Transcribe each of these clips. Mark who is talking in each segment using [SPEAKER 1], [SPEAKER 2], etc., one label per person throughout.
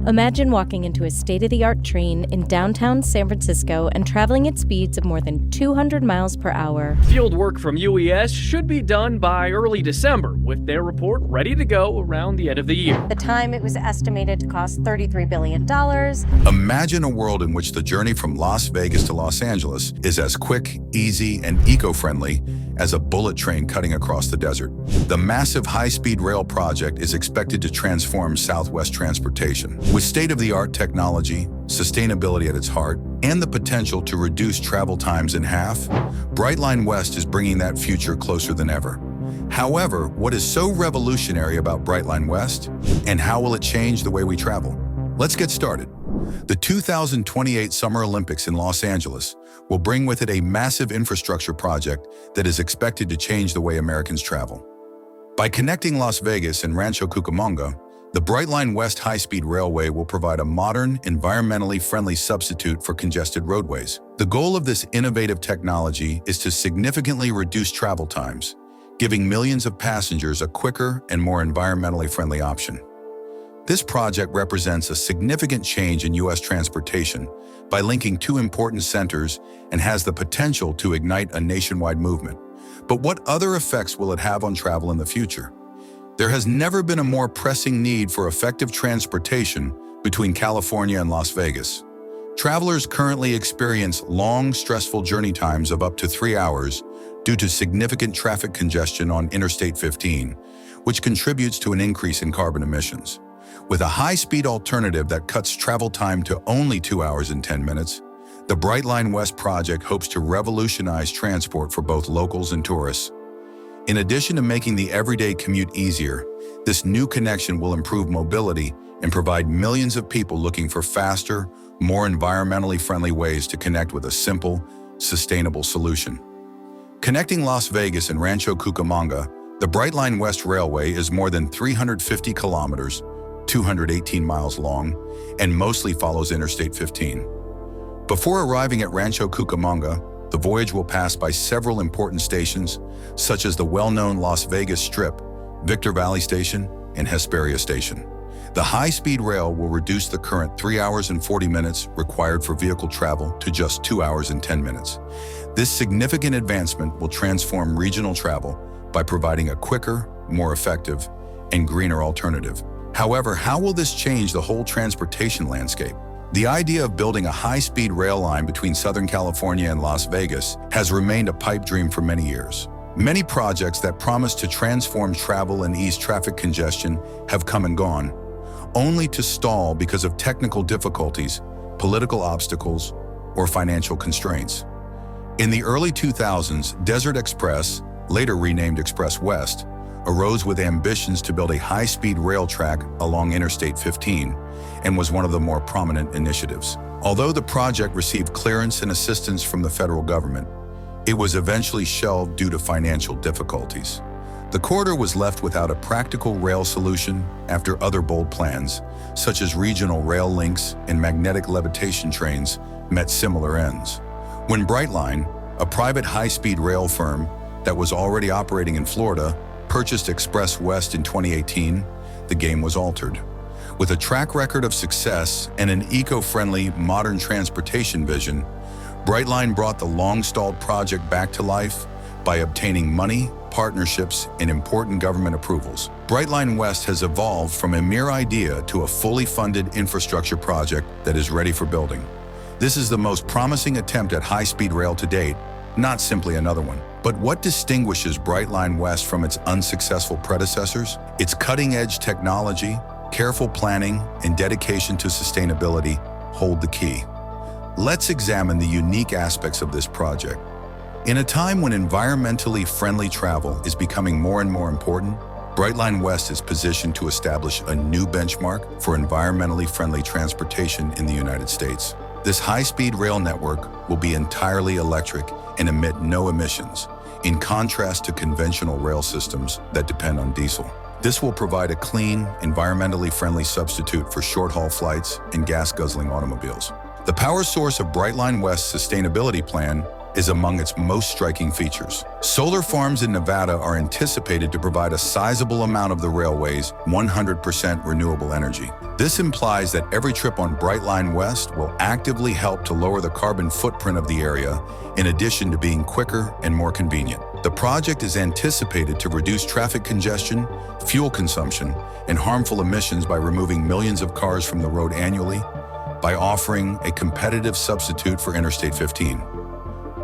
[SPEAKER 1] Imagine walking into a state-of-the-art train in downtown San Francisco and traveling at speeds of more than 200 miles per hour.
[SPEAKER 2] Field work from UES should be done by early December, with their report ready to go around the end of the year.
[SPEAKER 1] At the time, it was estimated to cost $33 billion.
[SPEAKER 3] Imagine a world in which the journey from Las Vegas to Los Angeles is as quick, easy, and eco-friendly as a bullet train cutting across the desert. The massive high-speed rail project is expected to transform Southwest transportation. With state-of-the-art technology, sustainability at its heart, and the potential to reduce travel times in half, Brightline West is bringing that future closer than ever. However, what is so revolutionary about Brightline West, and how will it change the way we travel? Let's get started. The 2028 Summer Olympics in Los Angeles will bring with it a massive infrastructure project that is expected to change the way Americans travel. By connecting Las Vegas and Rancho Cucamonga, the Brightline West high-speed railway will provide a modern, environmentally friendly substitute for congested roadways. The goal of this innovative technology is to significantly reduce travel times, giving millions of passengers a quicker and more environmentally friendly option. This project represents a significant change in U.S. transportation by linking two important centers and has the potential to ignite a nationwide movement. But what other effects will it have on travel in the future? There has never been a more pressing need for effective transportation between California and Las Vegas. Travelers currently experience long, stressful journey times of up to 3 hours due to significant traffic congestion on Interstate 15, which contributes to an increase in carbon emissions. With a high-speed alternative that cuts travel time to only 2 hours and 10 minutes, the Brightline West project hopes to revolutionize transport for both locals and tourists. In addition to making the everyday commute easier, this new connection will improve mobility and provide millions of people looking for faster, more environmentally friendly ways to connect with a simple, sustainable solution. Connecting Las Vegas and Rancho Cucamonga, the Brightline West Railway is more than 350 kilometers, 218 miles long, and mostly follows Interstate 15. Before arriving at Rancho Cucamonga, the voyage will pass by several important stations, such as the well-known Las Vegas Strip, Victor Valley Station, and Hesperia Station. The high-speed rail will reduce the current 3 hours and 40 minutes required for vehicle travel to just 2 hours and 10 minutes. This significant advancement will transform regional travel by providing a quicker, more effective, and greener alternative. However, how will this change the whole transportation landscape? The idea of building a high-speed rail line between Southern California and Las Vegas has remained a pipe dream for many years. Many projects that promise to transform travel and ease traffic congestion have come and gone, only to stall because of technical difficulties, political obstacles, or financial constraints. In the early 2000s, Desert Express, later renamed Express West, arose with ambitions to build a high-speed rail track along Interstate 15 and was one of the more prominent initiatives. Although the project received clearance and assistance from the federal government, it was eventually shelved due to financial difficulties. The corridor was left without a practical rail solution after other bold plans, such as regional rail links and magnetic levitation trains, met similar ends. When Brightline, a private high-speed rail firm that was already operating in Florida, purchased Express West in 2018, the game was altered. With a track record of success and an eco-friendly, modern transportation vision, Brightline brought the long-stalled project back to life by obtaining money, partnerships, and important government approvals. Brightline West has evolved from a mere idea to a fully funded infrastructure project that is ready for building. This is the most promising attempt at high-speed rail to date, not simply another one. But what distinguishes Brightline West from its unsuccessful predecessors? Its cutting-edge technology, careful planning, and dedication to sustainability hold the key. Let's examine the unique aspects of this project. In a time when environmentally friendly travel is becoming more and more important, Brightline West is positioned to establish a new benchmark for environmentally friendly transportation in the United States. This high-speed rail network will be entirely electric and emit no emissions, in contrast to conventional rail systems that depend on diesel. This will provide a clean, environmentally friendly substitute for short-haul flights and gas-guzzling automobiles. The power source of Brightline West's sustainability plan is among its most striking features. Solar farms in Nevada are anticipated to provide a sizable amount of the railway's 100% renewable energy. This implies that every trip on Brightline West will actively help to lower the carbon footprint of the area, in addition to being quicker and more convenient. The project is anticipated to reduce traffic congestion, fuel consumption, and harmful emissions by removing millions of cars from the road annually, by offering a competitive substitute for Interstate 15.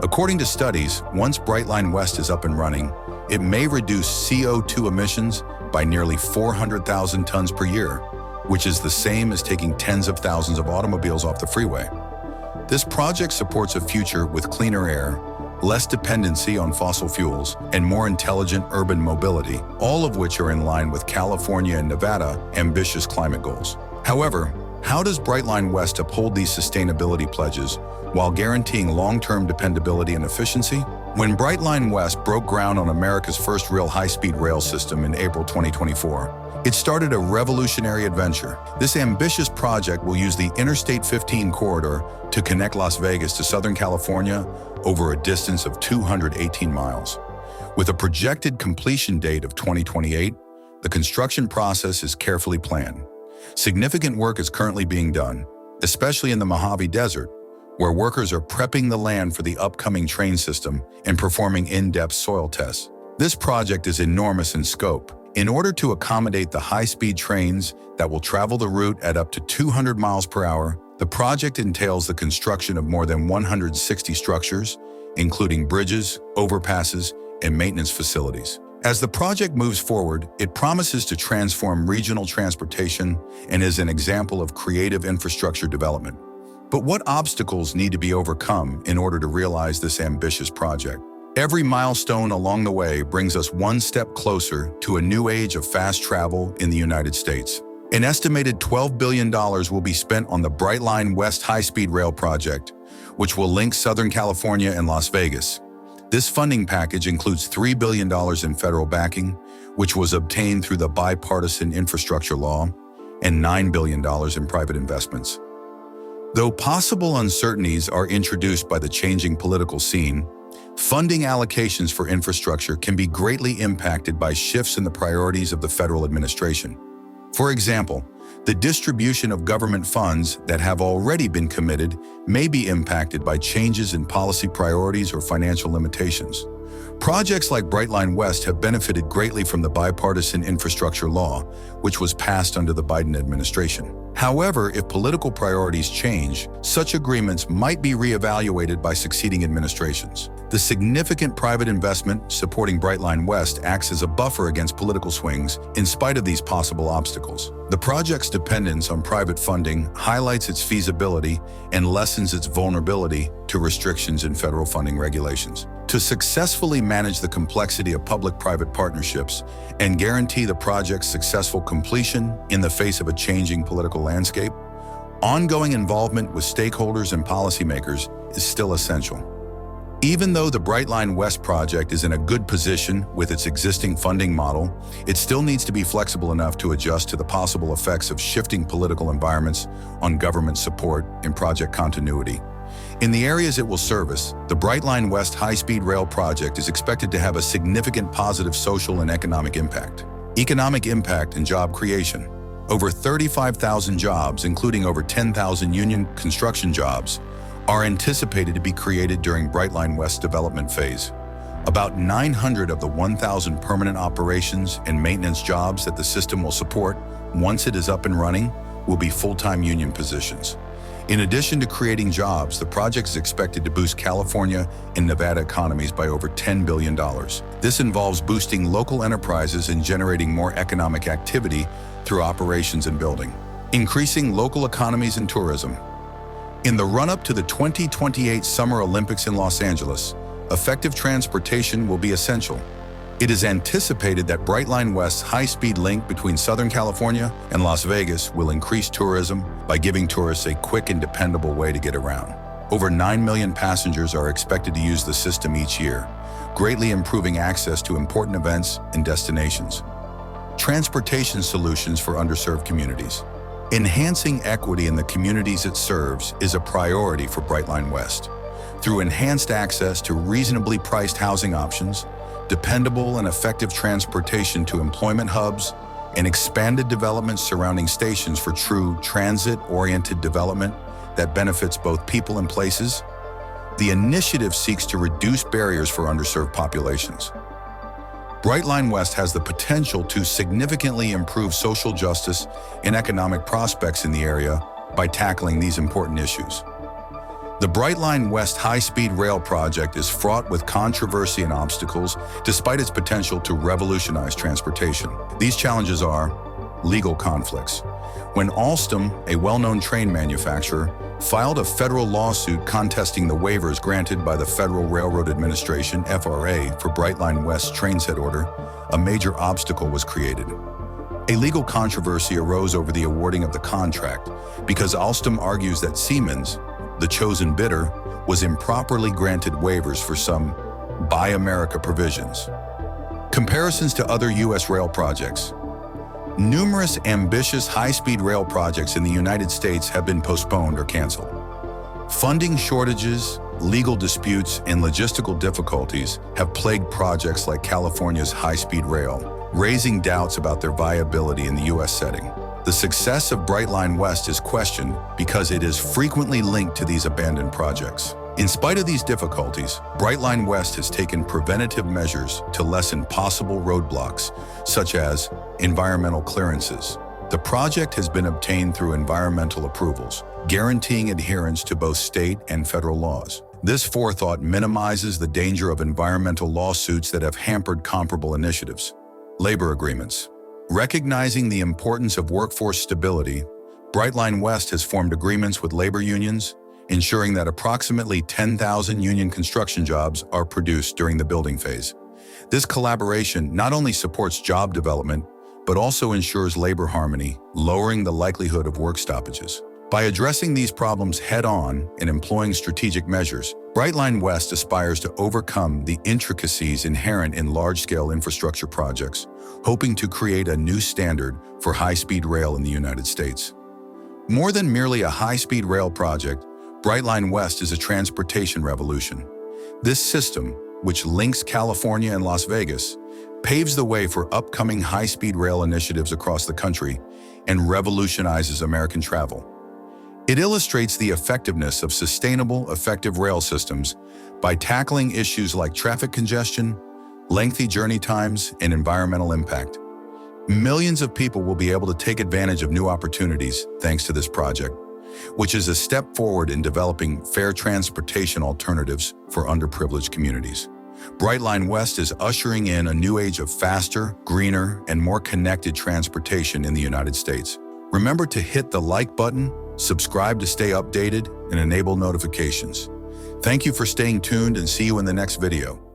[SPEAKER 3] According to studies, once Brightline West is up and running, it may reduce CO2 emissions by nearly 400,000 tons per year, which is the same as taking tens of thousands of automobiles off the freeway. This project supports a future with cleaner air, less dependency on fossil fuels, and more intelligent urban mobility, all of which are in line with California and Nevada ambitious climate goals. However, how does Brightline West uphold these sustainability pledges while guaranteeing long-term dependability and efficiency? When Brightline West broke ground on America's first real high-speed rail system in April 2024, it started a revolutionary adventure. This ambitious project will use the Interstate 15 corridor to connect Las Vegas to Southern California over a distance of 218 miles. With a projected completion date of 2028, the construction process is carefully planned. Significant work is currently being done, especially in the Mojave Desert, where workers are prepping the land for the upcoming train system and performing in-depth soil tests. This project is enormous in scope. In order to accommodate the high-speed trains that will travel the route at up to 200 miles per hour, the project entails the construction of more than 160 structures, including bridges, overpasses, and maintenance facilities. As the project moves forward, it promises to transform regional transportation and is an example of creative infrastructure development. But what obstacles need to be overcome in order to realize this ambitious project? Every milestone along the way brings us one step closer to a new age of fast travel in the United States. An estimated $12 billion will be spent on the Brightline West high-speed rail project, which will link Southern California and Las Vegas. This funding package includes $3 billion in federal backing, which was obtained through the bipartisan infrastructure law, and $9 billion in private investments. Though possible uncertainties are introduced by the changing political scene, funding allocations for infrastructure can be greatly impacted by shifts in the priorities of the federal administration. For example, the distribution of government funds that have already been committed may be impacted by changes in policy priorities or financial limitations. Projects like Brightline West have benefited greatly from the bipartisan infrastructure law, which was passed under the Biden administration. However, if political priorities change, such agreements might be reevaluated by succeeding administrations. The significant private investment supporting Brightline West acts as a buffer against political swings in spite of these possible obstacles. The project's dependence on private funding highlights its feasibility and lessens its vulnerability to restrictions in federal funding regulations. To successfully manage the complexity of public-private partnerships and guarantee the project's successful completion in the face of a changing political landscape, ongoing involvement with stakeholders and policymakers is still essential. Even though the Brightline West project is in a good position with its existing funding model, it still needs to be flexible enough to adjust to the possible effects of shifting political environments on government support and project continuity. In the areas it will service, the Brightline West high-speed rail project is expected to have a significant positive social and economic impact. Economic impact and job creation. Over 35,000 jobs, including over 10,000 union construction jobs, are anticipated to be created during Brightline West's development phase. About 900 of the 1,000 permanent operations and maintenance jobs that the system will support once it is up and running will be full-time union positions. In addition to creating jobs, the project is expected to boost California and Nevada economies by over $10 billion. This involves boosting local enterprises and generating more economic activity through operations and building, increasing local economies and tourism. In the run-up to the 2028 Summer Olympics in Los Angeles, effective transportation will be essential. It is anticipated that Brightline West's high-speed link between Southern California and Las Vegas will increase tourism by giving tourists a quick and dependable way to get around. Over 9 million passengers are expected to use the system each year, greatly improving access to important events and destinations. Transportation solutions for underserved communities. Enhancing equity in the communities it serves is a priority for Brightline West. through enhanced access to reasonably priced housing options, dependable and effective transportation to employment hubs, and expanded development surrounding stations for true transit-oriented development that benefits both people and places, the initiative seeks to reduce barriers for underserved populations. Brightline West has the potential to significantly improve social justice and economic prospects in the area by tackling these important issues. The Brightline West high-speed rail project is fraught with controversy and obstacles despite its potential to revolutionize transportation. These challenges are legal conflicts. When Alstom, a well-known train manufacturer, filed a federal lawsuit contesting the waivers granted by the Federal Railroad Administration, FRA, for Brightline West's trainset order, a major obstacle was created. A legal controversy arose over the awarding of the contract because Alstom argues that Siemens, the chosen bidder, was improperly granted waivers for some Buy America provisions. Comparisons to other U.S. rail projects. Numerous ambitious high-speed rail projects in the United States have been postponed or canceled. Funding shortages, legal disputes, and logistical difficulties have plagued projects like California's high-speed rail, raising doubts about their viability in the U.S. setting. The success of Brightline West is questioned because it is frequently linked to these abandoned projects. In spite of these difficulties, Brightline West has taken preventative measures to lessen possible roadblocks, such as environmental clearances. The project has been obtained through environmental approvals, guaranteeing adherence to both state and federal laws. This forethought minimizes the danger of environmental lawsuits that have hampered comparable initiatives. Labor agreements. Recognizing the importance of workforce stability, Brightline West has formed agreements with labor unions, ensuring that approximately 10,000 union construction jobs are produced during the building phase. This collaboration not only supports job development, but also ensures labor harmony, lowering the likelihood of work stoppages. By addressing these problems head-on and employing strategic measures, Brightline West aspires to overcome the intricacies inherent in large-scale infrastructure projects, hoping to create a new standard for high-speed rail in the United States. More than merely a high-speed rail project, Brightline West is a transportation revolution. This system, which links California and Las Vegas, paves the way for upcoming high-speed rail initiatives across the country and revolutionizes American travel. It illustrates the effectiveness of sustainable, effective rail systems by tackling issues like traffic congestion, lengthy journey times, and environmental impact. Millions of people will be able to take advantage of new opportunities thanks to this project, which is a step forward in developing fair transportation alternatives for underprivileged communities. Brightline West is ushering in a new age of faster, greener, and more connected transportation in the United States. Remember to hit the like button, subscribe to stay updated, and enable notifications. Thank you for staying tuned and see you in the next video.